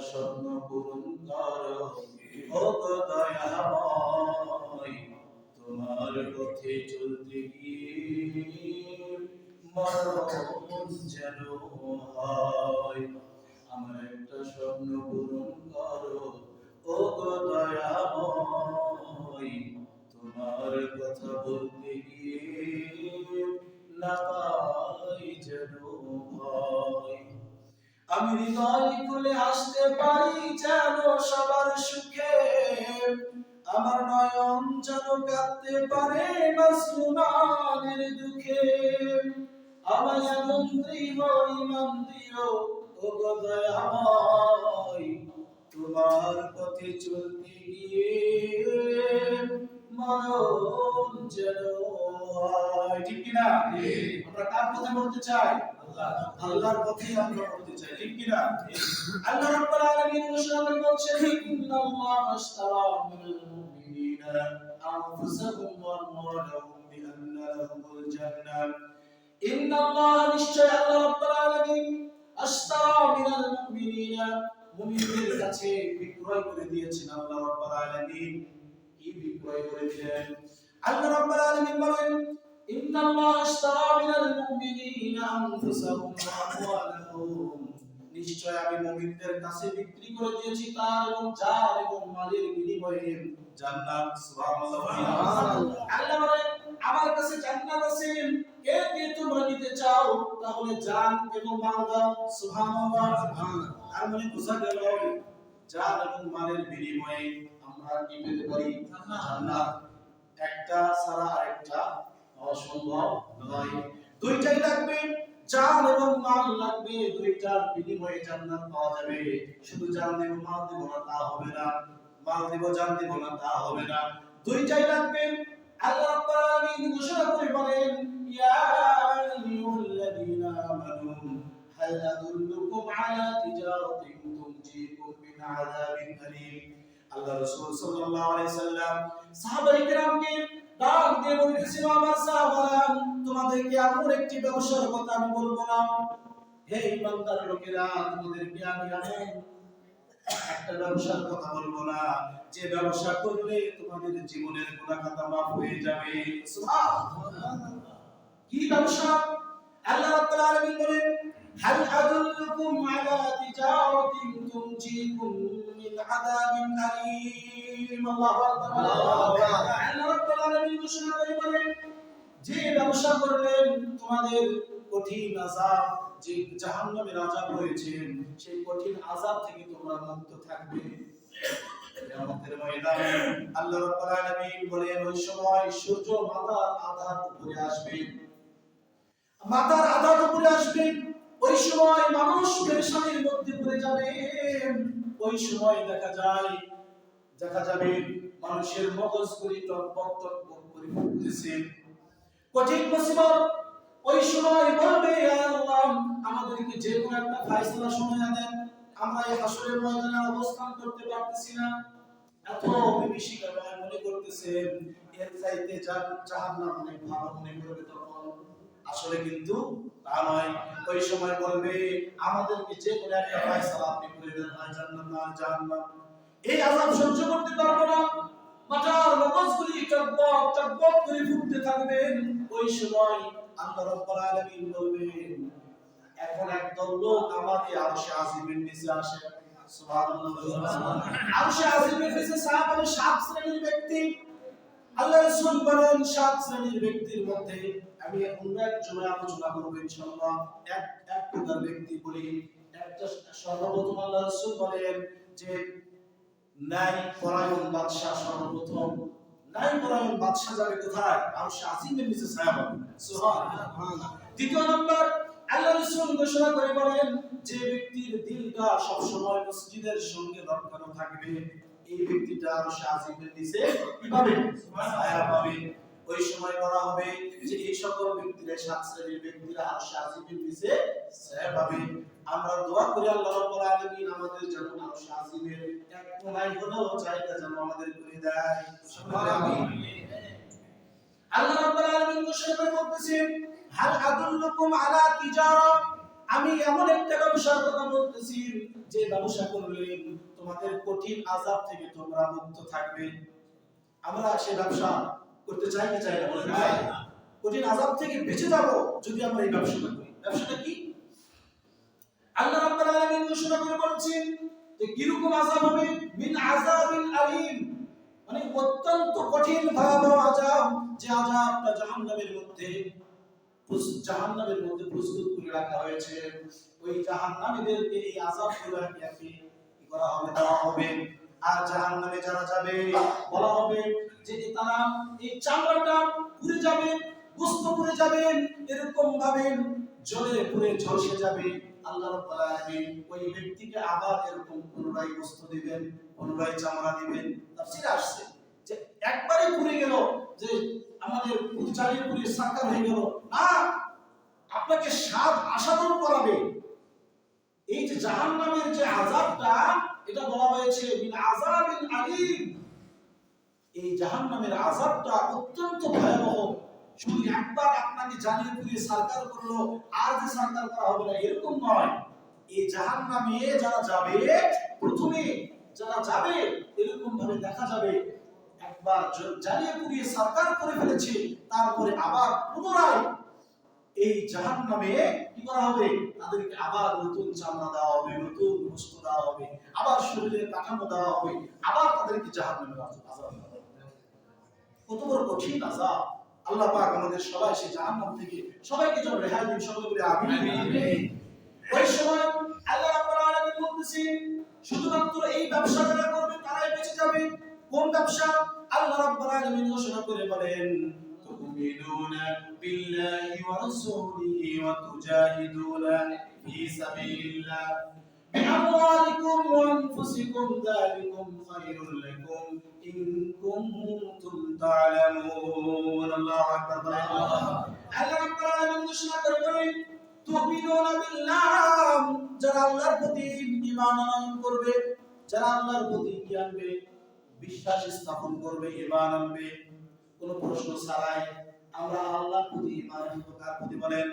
স্বপ্ন পূরণ করো ও গো দয়াময়। তোমার পথে চলতে গিয়ে মরণ যেন হয়। আমার একটা স্বপ্ন পূরণ করো ও গো দয়াময়। তোমার কথা বলতে গিয়ে না পাই যেন ভয়। আমি হৃদয় খুলে আসতে পারি যেন সবার সুখে, আমার নয়ন যেন কাঁদতে পারে মাসলুমানের দুঃখে। আমায় এমন দৃঢ় ঈমান দিও ও গো দয়াময়। তোমার পথে চলতে গিয়ে মরণ যেন হয়। ঠিক কিনা? আমরা কার পথে মরতে চাই? আল্লাহর পথেই আমরা মরতে চাই। ঠিক কিনা? আল্লাহ রাব্বুল আলামিন ঘোষণা করে বলছেন, ইন্নাল্লাহা আশতারা মিনাল মুমিনিনা আনফুসাহুম ওয়া আমওয়ালাহুম বিআন্না লাহুমুল জান্নাহ। ইন্নাল্লাহা নিশ্চয় আল্লাহ রাব্বুল আলামিন আশতারা মিনাল মুমিনিনা মুমিনদের কাছে বিক্রয় করে দিয়েছেন আল্লাহ রাব্বুল আলামিন। কি বিক্রয় করে দিলেন? আল্লাহ রাব্বুল আলামিন বলেন, ইন্নাল্লাহা আশতারা মিনাল মুমিনিনা আনফুসাহুম ওয়া আমওয়ালাহুম। নিশ্চয় আমি মুমিনদের কাছে বিক্রি করে দিয়েছি তার এবং জান এবং মালের বিনিময়ে জান্নাত। সুবহানাল্লাহ। আল্লাহ বলেন, আমার কাছে জান্নাত আছে, কে কে তোমরা নিতে চাও? তাহলে জান এবং মাল দাও। সুবহানাল্লাহ। আর মানে বোঝা গেল জান এবং মালের বিনিময়ে আমরা কি পেতে পারি? জান্নাত। একটা ছাড়া আরেকটা অসম্ভব নয়। দুইটাই লাগবে, জান এবং মাল লাগবে। দুইটার বিনিময়ে জান্নাত পাওয়া যাবে। শুধু জান দেব মাল দেব না তা হবে না, মাল দেব জান দেব না তা হবে না, দুইটাই লাগবে। আল্লাহ রাব্বুল আলামিন ঘোষণা করে বলেন, ইয়া আইয়ুহাল্লাযীনা আমানু হাল আদুল্লুকুম আলা তিজারাতিন তুনজিকুম মিন আযাবিন আলীম। আল্লাহ রাসূল সাল্লাল্লাহু আলাইহি সাল্লাম সাহাবায়ে কেরামকে ডাক দিয়ে বলতেছিল, আমার সাহাবারা, তোমাদেরকে এমন একটি ব্যবসার কথা আমি বলবো না। হে ইমানদার লোকেরা, তোমাদেরকে আমি এমন একটা ব্যবসার কথা বলবো না যে ব্যবসা করলে তোমাদের জীবনের গুনাহ খাতা মাফ হয়ে যাবে। সুবহানাল্লাহ। কি ব্যবসা? আল্লাহ রাব্বুল আলামিন বলেন, হাল আদুল্লুকুম আলা তিজারাতিন তুনজিকুম মিন আযাবিন আলীম। আল্লাহু আকবার। আল্লাহ রাব্বুল আলামিন ঘোষণা করে বলেন, যে ব্যবসা করলেন তোমাদের কঠিন আযাব, যে জাহান্নামের আযাব রয়েছে, সেই কঠিন আযাব থেকে তোমরা মুক্ত থাকবে। কিয়ামতের ময়দানে আল্লাহ রাব্বুল আলামিন বলেন, ওই সময় সূর্য মাথার আধার উপরে আসবে, মাথার আধার উপরে আসবে। ওই সময় মানুষ পেরেশানির মধ্যে পড়ে যাবে। ওই সময় দেখা যাবে মানুষের মগজগুলি টকবক টকবক করে ফুটতেছে। কঠিন মুসিবত। ওই সময় বলবে, ইয়া আল্লাহ, আমাদেরকে যে কোনো একটা ফয়সালা শোনায়া দেন, আমরা এই হাসরের ময়দানে অবস্থান করতে পারতেছি না। এত বিভীষিকা মনে করতেছে এর চাইতে জাহান্নাম অনেক ভালো মনে করবে। তখন আসলে কিন্তু তা নয়। ওই সময় বলবে, আমাদেরকে যে কোনো একটা ফয়সালা আপনি করে দেন, হয় জান্নাত না জাহান্নাম। এই আযাব সহ্য করতে পারবো না। মাথার মগজগুলি টকবক টকবক করে ফুটতে থাকবে। ওই সময় আল্লাহ রাব্বুল আলামিন বলবেন, এখন একদল লোক আমাদের আরশে আজিমের নিচে আসে। সুবহানাল্লাহ। আরশে আজিমের নিচে সাহাবায়ে 7 শ্রেণীর ব্যক্তি। আল্লাহ রাসূল বলেন, 7 শ্রেণীর ব্যক্তির মধ্যে আমি অন্য এক জোড়া আলোচনা করব ইনশাআল্লাহ। এক প্রকার ব্যক্তি বলি। একটা সর্বপ্রথম আল্লাহ রাসূল বলেন যে ন্যায় পরায়ণ বাদশা। সর্বপ্রথম ন্যায় পরায়ণ বাদশা যাবে কোথায়? আরশে আজিমের নিচে ছায়া পাবে। সুবহানাল্লাহ। দ্বিতীয় নম্বর আল্লাহ রাসূল ঘোষণা করে বলেন, যে ব্যক্তির দিলটা সব সময় মসজিদের সঙ্গে লাগানো থাকবে, এই ব্যক্তিটা আরশে আজিমের নিচে কি পাবে? ছায়া পাবে। ওই সময় বলা হবে যে এই সকল ব্যক্তিরা, 7 শ্রেণীর ব্যক্তিরা আরশে আজিমের নিচে ছায়া পাবে। আমরা দোয়া করি আল্লাহ রাব্বুল আলামিন আমাদের যেন আরশে আজিমের এক কোণায় হলেও জায়গা যেন আমাদের করে দেয়। আমিন। আল্লাহ রাব্বুল আলামিন ঘোষণা করে বলতেছেন, হাল আদুল্লুকুম আলা তিজারা, আমি এমন একটা ব্যবসার কথা বলতেছি যে ব্যবসা করলে তোমাদের কঠিন আযাব থেকে তোমরা মুক্ত থাকবে। আমরা সে ব্যবসা করতে চাই কি চাই না বলেন? চাই। কঠিন আযাব থেকে বেঁচে যাব যদি আমরা এই ব্যবসাটা করি। ব্যবসাটা কি? আল্লাহ রাব্বুল আলামিন ঘোষণা করে বলছেন যে কিরকম আযাব হবে, মিন আযাবিল আলিম, মানে অত্যন্ত কঠিন ভয়াবহ আযাব, যে আযাবটা জাহান্নামের মধ্যে প্রস্তুত করে রাখা হয়েছে। ওই জাহান্নামীদেরকে এই আযাবগুলো একে করা হবে, দেওয়া হবে। আর জাহান্নামে যারা যাবে বলা হবে যে তারা এই চামড়াটা পুড়ে যাবে, গোশত পুড়ে যাবে, এরকম ভাবে জ্বলে পুড়ে ঝলসে যাবে। আল্লাহ রাব্বুল আলামিন ওই ব্যক্তিকে আবার এরকম পুনরায় গোশত দিবেন, পুনরায় চামড়া দিবেন। তাফসীরে আসছে যে একবারে পুড়ে গেল, যে আমাদের জ্বালিয়ে পুড়িয়ে সাকার হয়ে গেল না, আপনাকে স্বাদ আস্বাদন করাবে। এই যে জাহান্নামের যে আযাবটা, এটা বলা হয়েছে মিন আযাবিল আলিম। এই জাহান্নামের আযাবটা অত্যন্ত ভয়াবহ। শুধু একবার আপনাকে জ্বালিয়ে পুড়িয়ে সারকার করলো আর যে সারকার করা হবে না, এরকম নয়। এই জাহান্নামে যারা যাবে, প্রথমে যারা যাবে এরকম ভাবে দেখা যাবে একবার জ্বালিয়ে পুড়িয়ে সারকার করে ফেলেছে, তারপরে আবার পুনরায় এই জাহান্নামে কি করা হবে, তাদেরকে আবার নতুন চামড়া দেওয়া হবে, নতুন গোশত দেওয়া হবে, আবার শরীরের কাঠামো দেওয়া হবে, আবার তাদেরকে জাহান্নামে আযাব দেওয়া হবে। কত বড় কঠিন আযাব! আল্লাহ পাক আমাদের সবাই সেই জাহান্নাম থেকে সবাইকে যেন রেহাই দিন, সকলে বলে আমিন। ওই সময় আল্লাহ রাব্বুল আলামিন বলতেছেন শুধুমাত্র এই ব্যবসা যারা করবে তারাই বেঁচে যাবে। কোন ব্যবসা? আল্লাহ রাব্বুল আলামিন ঘোষণা করে বলেন তুমিনুনা বিল্লাহি ওয়া রাসূলিহি ওয়া তুজাহিদুনা ফি সাবিলিল্লাহ বিআমওয়ালিকুম ওয়া আনফুসিকুম যালিকুম খায়রুল লাকুম ইন কুনতুম তা'লামুন। আল্লাহু আকবার। আল্লাহ রাব্বুল আলামিন ঘোষণা করে বলেন তুমিনুনা বিল্লাহ, যারা আল্লাহর প্রতি ঈমান আনয়ন করবে, যারা আল্লাহর প্রতি কি আনবে, বিশ্বাস স্থাপন করবে, ঈমান আনবে, কোনো প্রশ্ন ছাড়াই। আমরা আল্লাহর প্রতি ঈমান আনবো। কার প্রতি বলেন?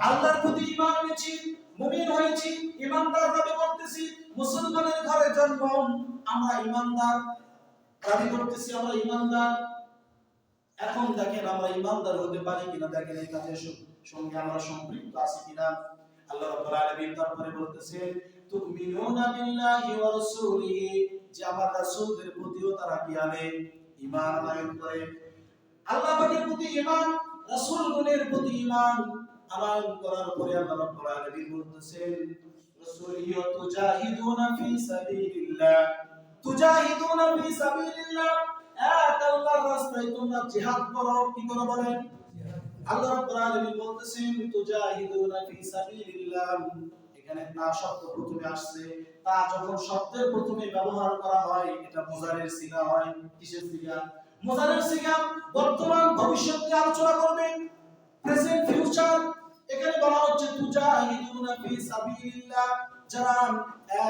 আল্লাহর প্রতি ঈমান এনেছি, মুমিন হয়েছি, ঈমানদার দাবি করতেছি, মুসলমানের ঘরে জন্ম, আমরা ঈমানদার দাবি করতেছি, আমরা ঈমানদার। এখন দেখেন আমরা ঈমানদার হতে পারি কিনা, দেখেন এই কাজের সঙ্গে আমরা সম্পৃক্ত আছি কিনা। আল্লাহ রাব্বুল আলামিন তারপরে বলতেছেন তুমিনুনা বিল্লাহি ওয়া রাসূলিহি, যে আমার রাসূলদের প্রতিও তারা কি আনে, ঈমান আনয়ন করে। আল্লাহ পাকের প্রতি ঈমান, রাসূলগণের প্রতি ঈমান আনয়ন করার পরে আল্লাহ রাব্বুল আলামিন বলতেছেন রাসূলিহি ওয়া তুজাহিদুনা ফি সাবিলিল্লাহ, তুজাহিদুনা ফি সাবিলিল্লাহ, এক আল্লাহর রাস্তায় তোমরা জিহাদ করো। কি করো বলেন? আল্লাহ রাব্বুল আলামিন বলতেছেন তুজাহিদুনা ফি সাবিলিল্লাহ। এখানে তা শব্দ প্রথমে আসছে, তা যখন শব্দের প্রথমে ব্যবহার করা হয় এটা মুজারের সিগা হয়। কিসের সিগা? মুজারের সিগা। বর্তমান ভবিষ্যৎকে আলোচনা করবে, প্রেজেন্ট ফিউচার। এখানে বলা হচ্ছে তুজাহিদুনা ফি সাবিলিল্লাহ, যারা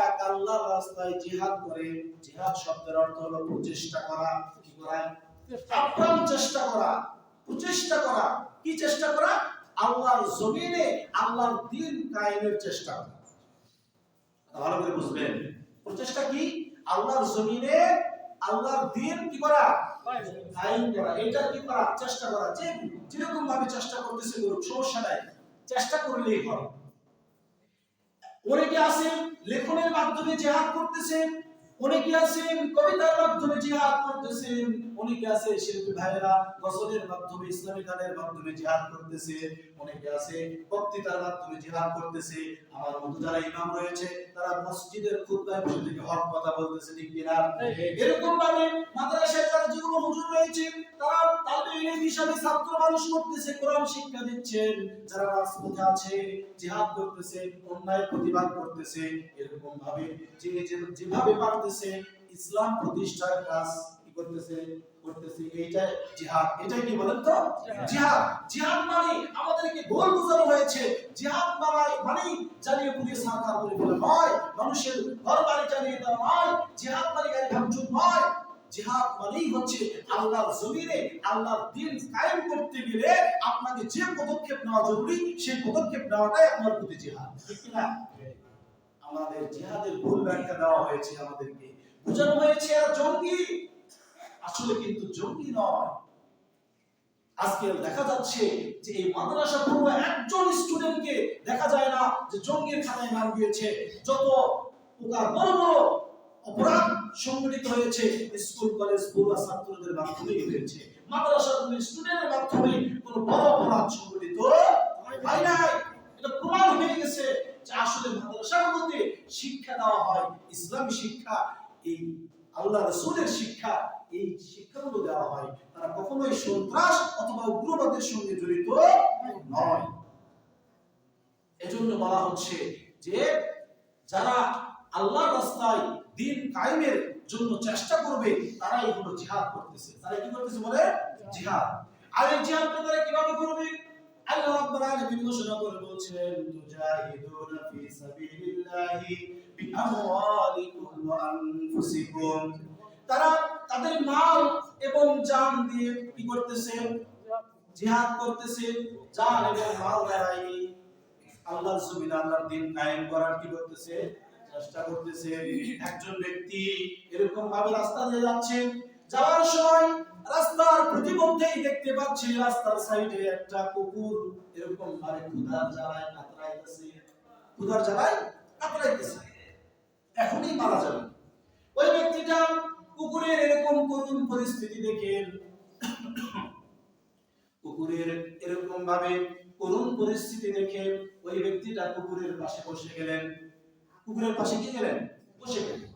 এক আল্লাহর রাস্তায় জিহাদ করে। জিহাদ শব্দের অর্থ হলো প্রচেষ্টা করা। কি করা? আপ্রাণ চেষ্টা করা, প্রচেষ্টা করা। কি চেষ্টা করা? আল্লাহর জমিনে আল্লাহর দ্বীন কায়েমের চেষ্টা করা। ভালো করে বুঝবেন, প্রচেষ্টা কি? আল্লাহর জমিনে আল্লাহর দ্বীন কি করা? কায়েম করা। এটা কি করা? চেষ্টা করা। যে যেরকম ভাবে চেষ্টা করতেছে করুক, সমস্যা নাই, চেষ্টা করলেই হয়। অনেকে আছেন লেখনের মাধ্যমে জিহাদ করতেছেন, অনেকে আছেন কবিতার মাধ্যমে জিহাদ করতেছেন, অনেকে আছে শিল্পী ভাইরা গজলের মাধ্যমে, ইসলামী গানের মাধ্যমে জিহাদ করতেছে, অনেকে আছে বক্তৃতার মাধ্যমে জিহাদ করতেছে। আমার মতো যারা ইমাম রয়েছে তারা মসজিদের খুতবায় বসে থেকে হক কথা বলতেছে। ঠিক কিনা? এরকম ভাবে মাদ্রাসায় যারা যেগুলো হুজুর রয়েছে তারা তালবে ইলম হিসাবে ছাত্র মানুষ করতেছে, কোরআন শিক্ষা দিচ্ছেন। যারা রাজপথে আছে জিহাদ করতেছে, অন্যায় প্রতিবাদ করতেছে। এরকম ভাবে যেভাবে পারতেছে ইসলাম প্রতিষ্ঠার কাজ কি করতেছে? এইটা জিহাদ। এটাই কি বলেন তো? জিহাদ। জিহাদ মানে আমাদেরকে ভুল বোঝানো হয়েছে। জিহাদ মানে জ্বালিয়ে পুড়িয়ে সারকার করে ফেলা নয়, মানুষের ঘর বাড়ি জ্বালিয়ে দেওয়া নয়। জিহাদ মানে গাড়ি ভাঙচুর নয়। জিহাদ মানেই হচ্ছে আল্লাহর জমিনে আল্লাহর দ্বীন কায়েম করতে গেলে আপনাকে যে পদক্ষেপ নেওয়া জরুরি সেই পদক্ষেপ নেওয়াটাই আপনার প্রতি জিহাদ, ঠিক কি না? আমাদের জিহাদের ভুল ব্যাখ্যা দেওয়া হয়েছে, আমাদেরকে বোঝানো হয়েছে এরা জঙ্গি, আসলে কিন্তু জঙ্গি নয়। আজকে দেখা যাচ্ছে যে এই মাদ্রাসা পড়ুয়া একজন স্টুডেন্টকে দেখা যায় না যে জঙ্গির খাতায় নাম দিয়েছে। যত প্রকার বড় বড় অপরাধ সংগঠিত হয়েছে স্কুল কলেজ পড়ুয়া ছাত্রদের মাধ্যমেই হয়েছে, মাদ্রাসাগুলির স্টুডেন্টের মাধ্যমে কোনো বড় অপরাধ সংগঠিত হয় নাই। এটা প্রমাণ হয়ে গেছে যে আসলে মাদ্রাসাগুলোতে শিক্ষা দেওয়া হয় ইসলামী শিক্ষা, এই আল্লাহ রাসূলের শিক্ষা, এই শিক্ষাগুলো দেওয়া হয়। তারা কখনোই সন্ত্রাস অথবা উগ্রবাদের সঙ্গে জড়িত নয়। এজন্য বলা হচ্ছে যে যারা আল্লাহর রাস্তায় দ্বীন কায়েমের জন্য চেষ্টা করবে তারাই হলো জিহাদ করতেছে। তারা কি করতেছে বলে? জিহাদ। আর এই জিহাদটা তারা কিভাবে করবে? আল্লাহ রাব্বুল আলামিন ঘোষণা করে বলছেন, তুজাহিদুনা ফি সাবিলিল্লাহি বিআমওয়ালিকুম ওয়া আনফুসিকুম। তারা তাদের মাল এবং জান দিয়ে কি করতেছে? জিহাদ করতেছে। জান এবং মাল দ্বারাই আল্লাহর জমিনে আল্লাহর দ্বীন কায়েম করার কি করতেছে? চেষ্টা করতেছে। একজন ব্যক্তি এরকম ভাবে রাস্তা দিয়ে যাচ্ছে, যাওয়ার সময় রাস্তার প্রতিমধ্যেই দেখতে পাচ্ছি রাস্তার সাইডে একটা কুকুর এরকম ভাবে ক্ষুধার জ্বালায় কাতরাইতেছে, ক্ষুধার জ্বালায় কাতরাইতেছে, এখনই মারা যাবে। ওই ব্যক্তিটা কুকুরের এরকম করুণ পরিস্থিতি দেখে, কুকুরের এরকম ভাবে করুণ পরিস্থিতি দেখে ওই ব্যক্তিটা কুকুরের পাশে বসে গেলেন। কুকুরের পাশে কি গেলেন? বসে গেলেন।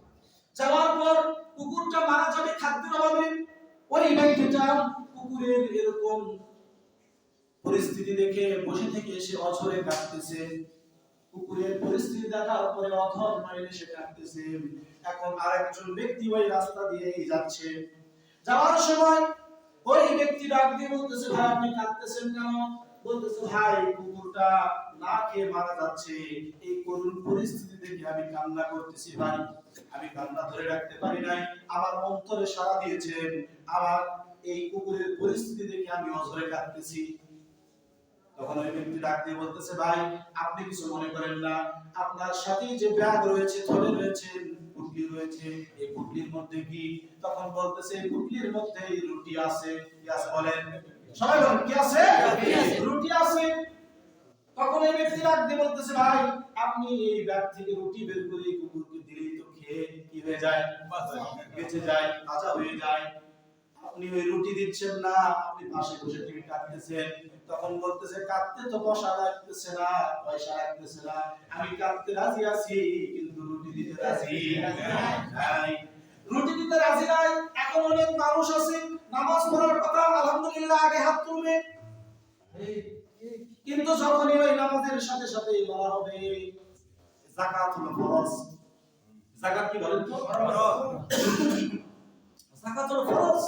যাওয়ার পর কুকুরটা মারা যাবে খাদ্যের অভাবে। ওই ব্যক্তিটা কুকুরের এরকম পরিস্থিতি দেখে বসে থেকে এসে অঝরে কাঁদতেছে। কুকুরের পরিস্থিতি দেখার পরে অধর নয় এসে কাঁদতেছে। এখন আরেকজন ব্যক্তি ওই রাস্তা দিয়েই যাচ্ছে। যাওয়ার সময় ওই ব্যক্তি ডাক দিয়ে বলতেছে, ভাই আপনি কাঁদতেছেন কেন? বলতেছে, ভাই কুকুরটা না খেয়ে মারা যাচ্ছে, এই করুণ পরিস্থিতি দেখে আমি কান্না করতেছি ভাই, আমি কান্না ধরে রাখতে পারি নাই, আমার অন্তরে সাড়া দিয়েছেন, আমার এই কুকুরের পরিস্থিতি দেখে আমি অঝরে কাঁদতেছি। তখন ওই ব্যক্তি ডাক দিয়ে বলতেছে, ভাই আপনি কিছু মনে করেন না, আপনার সাথে যে ব্যাগ রয়েছে, থলে রয়েছে, পুটলি রয়েছে, এই পুটলির মধ্যে কি? তখন বলতেছে, এই পুটলির মধ্যে রুটি আছে। কি আছে বলেন? সবাই বলেন কি আছে? রুটি আছে। তখন এই ব্যক্তি ডাক দিয়ে বলতেছে, ভাই আপনি এই ব্যাগ থেকে রুটি বের করে কুকুরকে দিলেই তো খেয়ে কি হয়ে যায়? বেঁচে যায়, তাজা হয়ে যায়। আপনি ওই রুটি দিচ্ছেন না, আপনি পাশে বসে থেকে কাঁদতেছেন। তখন বলতেছে, কাঁদতে তো বসা লাগতেছে না, পয়সা লাগতেছে না, আমি কাঁদতে রাজি আছি কিন্তু রুটি দিতে রাজি নাই। রুটি দিতে রাজি নাই। এখন অনেক মানুষ আছে নামাজ পড়ার কথা আলহামদুলিল্লাহ আগে হাত তুলবে, কিন্তু যখনই ওই নামাজের সাথে সাথে বলা হবে যাকাত হলো ফরজ। যাকাত কি বলেন তো? যাকাত হলো ফরজ।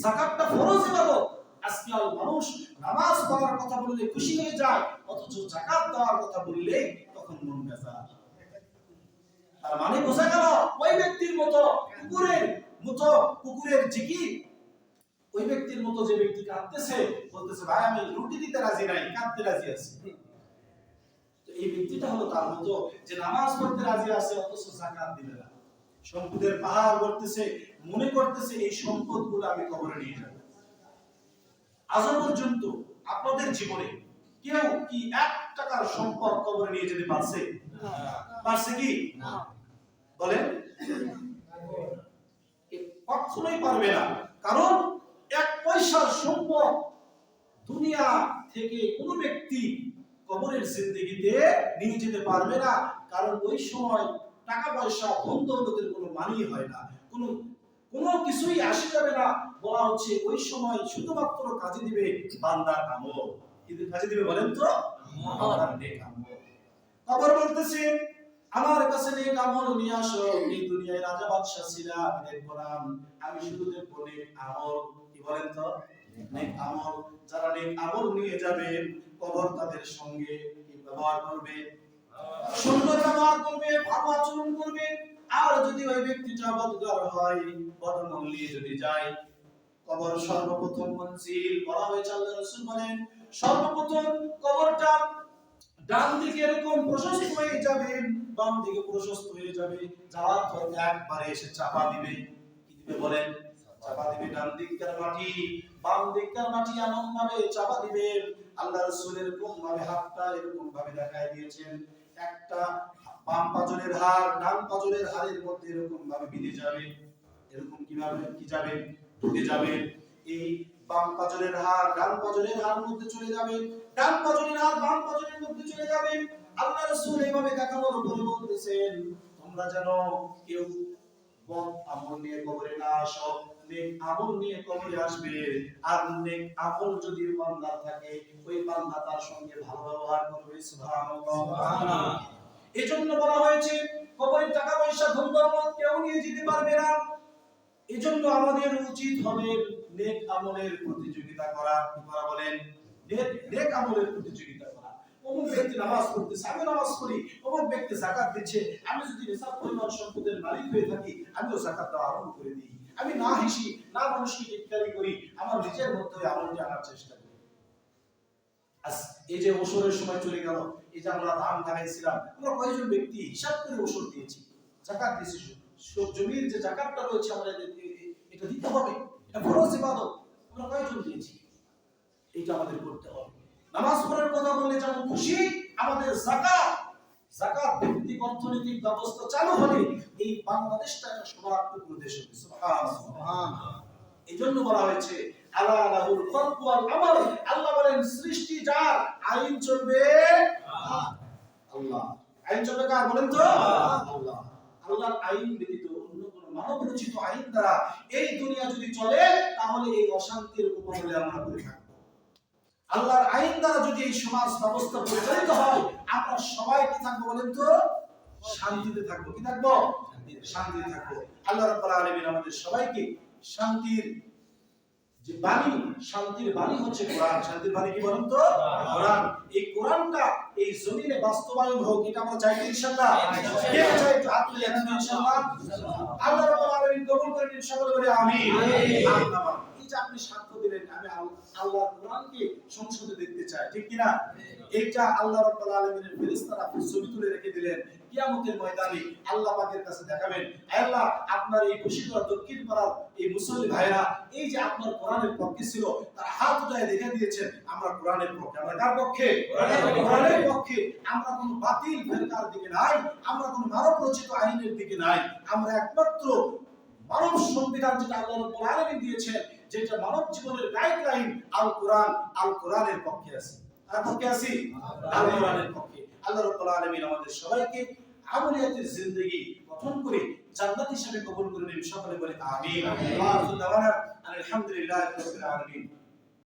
যাকাতটা ফরজ ইবাদত। আজকাল মানুষ নামাজ পড়ার কথা বললে খুশি হয়ে যায়, অথচ যাকাত দেওয়ার কথা বললে তখন মন বেজার। তার মানে বোঝা গেল ওই ব্যক্তির মতো কুকুরের জিকির, ওই ব্যক্তির মতো যে ব্যক্তি কাঁদতেছে, বলতেছে ভাই আমি রুটি দিতে রাজি নাই, কাঁদতে রাজি আছি। তো এই ব্যক্তিটা হলো তার মতো যে নামাজ পড়তে রাজি আছে অথচ যাকাত দিবে না। সম্পদের পাহাড় করতেছে, মনে করতেছে এই সম্পদগুলো আমি কবরে নিয়ে যাব। আজ পর্যন্ত আপনাদের জীবনে কেউ কি 1 টাকার সম্পদ কবরে নিয়ে যেতে পারছে? পারছে কি? না। বলেন, কখনোই পারবে না। কারণ 1 পয়সার সম্পদ দুনিয়া থেকে কোনো ব্যক্তি কবরের জিন্দেগিতে নিয়ে যেতে পারবে না। কারণ ওই সময় টাকা পয়সা ধন দৌলতের কোনো মানই হয় না, কোনো কিছুই আসে যাবে না। বলা হচ্ছে ওই সময় শুধুমাত্র কাজে দিবে বান্দার আমল। কিন্তু কাজে দিবে বলেন তো? বান্দার নেক আমল। কবর বলতেছে আমার কাছে নেক আমল নিয়ে আসো, এই দুনিয়ায় রাজা বাদশা ছিলাম, দেখবো না, আমি শুধু দেখবো নেক আমল। কি বলেন তো? নেক আমল। যারা নেক আমল নিয়ে যাবে কবর তাদের সঙ্গে কি ব্যবহার করবে? সুন্দর ব্যবহার করবে, ভালো আচরণ করবে। আর যদি ওই ব্যক্তিটা বদগার হয়, বদনল নিয়ে যদি যায়, কবর সর্বপ্রথম মঞ্জিল বলা হয়েছে, আল্লাহ রাসূল বলেন সর্বপ্রথম কবরটা ডান দিকে এরকম প্রশস্ত হয়ে যাবে, বাম দিকে প্রশস্ত হয়ে যাবে, যাওয়ার পর একবারে এসে চাপা দিবে। কি দিবে বলেন? চাপা দিবে। ডান দিককার মাটি বাম দিককার মাটি এমন ভাবে চাপা দিবে, আল্লাহ রাসূল এরকম ভাবে হাতটা এরকম ভাবে দেখায় দিয়েছেন, একটা বাম পাজরের হাড় ডান পাজরের হাড়ের মধ্যে এরকম ভাবে বিঁধে যাবে। এরকম কিভাবে কি যাবে? ঢুকে যাবে। এই বাম পাজরের হাড় ডান পাজরের হাড়ের মধ্যে চলে যাবে, ডান পাজরের হাড় বাম পাজরের মধ্যে চলে যাবে। আল্লাহ রাসূল এইভাবে দেখানোর পরে বলতেছেন, তোমরা জানো কেউ বদ আমল নিয়ে কবরে না আসো, নেক আমল নিয়ে কবরে আসবে। আর নেক আমল যদি বান্দার থাকে, ওই বান্দা তার সঙ্গে ভালো ব্যবহার করবে। সুবহানাল্লাহ, সুবহানাল্লাহ। এজন্য বলা হয়েছে কবরে টাকা পয়সা ধন দৌলত কেউ নিয়ে যেতে পারবে না। এজন্য আমাদের উচিত হবে নেক আমলের প্রতিযোগিতা করা। আপনারা বলেন, নেক আমলের প্রতিযোগিতা করা। অমুক ব্যক্তি নামাজ পড়তেছে, আমি নামাজ পড়ি। অমুক ব্যক্তি যাকাত দিচ্ছে, আমি যদি নিসাব পরিমাণ সম্পদের মালিক হয়ে থাকি, আমিও যাকাত দেওয়া আরম্ভ করে দিই। আমি না হিসি না মানুষকে টিটকারি করি, আমার নিজের মধ্যে আমলটি আনার চেষ্টা করি। এই যে ওসরের সময় চলে গেল, এই যে আমরা ধান লাগাইছিলাম, আমরা কয়েকজন ব্যক্তি হিসাব করে ওসর দিয়েছি, যাকাত দিয়েছি। জমির যে যাকাতটা রয়েছে আমাদের এটা দিতে হবে, এটা ফরজ ইবাদত। আমরা কয়েকজন দিয়েছি, এটা আমাদের করতে হবে। নামাজ পড়ার কথা বললে যেমন খুশি, আমাদের যাকাত ভিত্তিক অর্থনৈতিক ব্যবস্থা চালু হলে এই বাংলাদেশটা একটা সোনার দেশ হবে। সুবহানাল্লাহ। এজন্য বলা হয়েছে আলা লাহুল খালকু ওয়াল আমাল। আল্লাহ বলেন সৃষ্টি যার, আইন চলবে আল্লাহ। আইন চলবে কার বলেন তো? আল্লাহ। আল্লাহর আইন ব্যতীত অন্য কোনো মানব রচিত আইন দ্বারা এই দুনিয়া যদি চলে, তাহলে এই অশান্তির উপমহলে আমরা পড়ে থাকব। আল্লাহর আইন দ্বারা যদি এই সমাজ ব্যবস্থা পরিচালিত হয়, আমরা সবাই কি থাকবো বলেন তো? শান্তিতে থাকবো। কি থাকবো? শান্তিতে থাকবো। আল্লাহ রাব্বুল আলামিন আমাদের সবাইকে শান্তির যে বাণী, শান্তির বাণী হচ্ছে কোরআন। শান্তির বাণী কি বলেন তো? কোরআন। এই কোরআনটা এই জমিনে বাস্তবায়ন হোক, এটা আমরা চাই ইনশাআল্লাহ। কে চাই? একটু হাত তুলে দেখান ইনশাআল্লাহ। আল্লাহ রাব্বুল আলামিন কবুল করেন ইনশাআল্লাহ বলে আমিন। এই যে আপনি সাক্ষ্য দিলেন, আমি আল্লাহর কোরআনকে সংসদে দেখতে চাই, ঠিক কি না? এইটা আল্লাহ রাব্বুল আলামিনের ফেরেশতারা ছবি তুলে রেখে দিলেন, কিয়ামতের ময়দানে আল্লাহ পাকের কাছে দেখাবেন, আল্লাহ আপনার এই বশিরহাট দক্ষিণ পাড়ার এই মুসল্লি ভাইরা এই যে আপনার কোরআনের পক্ষে ছিল, তারা হাত উঠায় দেখে দিয়েছেন আমরা কোরআনের পক্ষে। আমরা কার পক্ষে? কোরআনের পক্ষে। আমরা কোনো বাতিল ফেরকার দিকে নাই, আমরা কোনো মানব রচিত আইনের দিকে নাই। আমরা একমাত্র মানব সংবিধান যেটা আল্লাহ রাব্বুল আলামিন দিয়েছেন, যেটা মানব জীবনের গাইডলাইন, আল কোরআন, আল কোরআনের পক্ষে আছি। আর পক্ষে আছি আল কোরআনের পক্ষে। আল্লাহ রাব্বুল আলামিন আমাদের সবাইকে আমলিয়াতের জিন্দেগি গঠন করে জান্নাত হিসেবে কবুল করে নিন। সকলে বলে আমিন। আল্লাহু তাআলা আলহামদুলিল্লাহি রাব্বিল আলামিন।